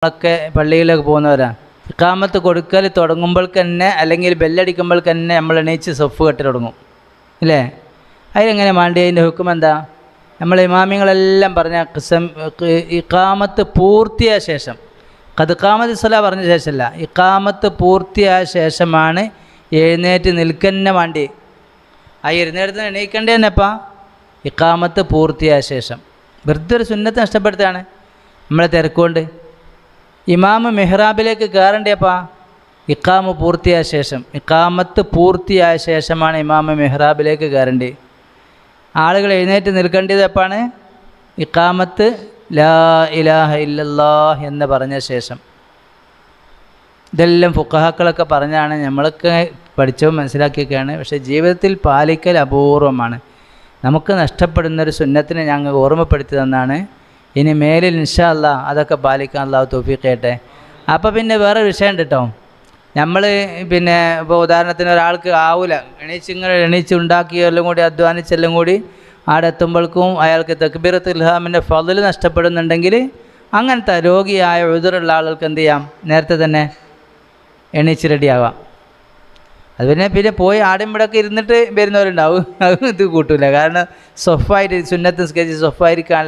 നമ്മളൊക്കെ പള്ളിയിലേക്ക് പോകുന്നവരാണ്. ഇഖാമത്ത് കൊടുക്കൽ തുടങ്ങുമ്പോൾ തന്നെ അല്ലെങ്കിൽ ബെല്ലടിക്കുമ്പോൾ തന്നെ നമ്മൾ എണീച്ച് സൊഫ് കെട്ടി തുടങ്ങും ഇല്ലേ? അതിലെങ്ങനെ മാണ്ടി അതിൻ്റെ ഹുക്കം എന്താ? നമ്മൾ ഇമാമിങ്ങളെല്ലാം പറഞ്ഞ ഇഖാമത്ത് പൂർത്തിയായ ശേഷം, ഖദ് ഖാമത്തി സ്വലാ പറഞ്ഞ ശേഷമല്ല, ഇഖാമത്ത് പൂർത്തിയായ ശേഷമാണ് എഴുന്നേറ്റ് നിൽക്കന്നെ വേണ്ടി. ആ എഴുന്നേറ്റ് എണീക്കേണ്ടത് തന്നെപ്പാ ഇഖാമത്ത് പൂർത്തിയായ ശേഷം. വെറുതെ ഒരു സുന്നത്ത് നഷ്ടപ്പെടുത്തുകയാണ് നമ്മളെ തിരക്കുകൊണ്ട്. ഇമാമ് മെഹ്റാബിലേക്ക് കയറേണ്ടപ്പാ ഇഖാമത്ത് പൂർത്തിയായ ശേഷം, ഇഖാമത്ത് പൂർത്തിയായ ശേഷമാണ് ഇമാമ് മെഹ്റാബിലേക്ക് കയറേണ്ടത്. ആളുകൾ എഴുന്നേറ്റ് നിൽക്കേണ്ടത് എപ്പാണ്? ഇഖാമത്ത് ലാ ഇലാഹ ഇല്ലല്ലാഹ് എന്ന് പറഞ്ഞ ശേഷം. ഇതെല്ലാം ഫുഖഹാക്കളൊക്കെ പറഞ്ഞാണ്, നമ്മളൊക്കെ പഠിച്ചവും മനസ്സിലാക്കിയൊക്കെയാണ്. പക്ഷേ ജീവിതത്തിൽ പാലിക്കൽ അപൂർവമാണ്. നമുക്ക് നഷ്ടപ്പെടുന്നൊരു സുന്നത്തിനെ ഞങ്ങൾ ഓർമ്മപ്പെടുത്തി തന്നാണ്. ഇനി മേലിൽ ഇൻഷാ അല്ലാഹ് അതൊക്കെ പാലിക്കാൻ അല്ലാഹു തൗഫീഖ് ചെയ്യട്ടെ. അപ്പോൾ പിന്നെ വേറെ വിഷയം ഉണ്ട് കേട്ടോ. നമ്മൾ പിന്നെ ഇപ്പോൾ ഉദാഹരണത്തിന് ഒരാൾക്ക് ആവില്ല, എണീച്ച് ഉണ്ടാക്കിയെല്ലാം കൂടി അധ്വാനിച്ചെല്ലാം കൂടി അവിടെ എത്തുമ്പോഴേക്കും അയാൾക്ക് തക്ബീറത്തുൽ ഇഹ്റാമിൻ്റെ ഫള് നഷ്ടപ്പെടുന്നുണ്ടെങ്കിൽ അങ്ങനത്തെ രോഗിയായ ഉദറുള്ള ആളുകൾക്ക് എന്ത് ചെയ്യാം? നേരത്തെ തന്നെ എണീച്ച് റെഡിയാവാം. അത് പിന്നെ പോയി ആടും ഇവിടെയൊക്കെ ഇരുന്നിട്ട് വരുന്നവരുണ്ടാവും. അത് ഇത് കൂട്ടില്ല. കാരണം സ്വഫായിട്ട് സുന്നത്ത് നിസ്കരിച്ച് സ്വഫായിരിക്കാനുള്ള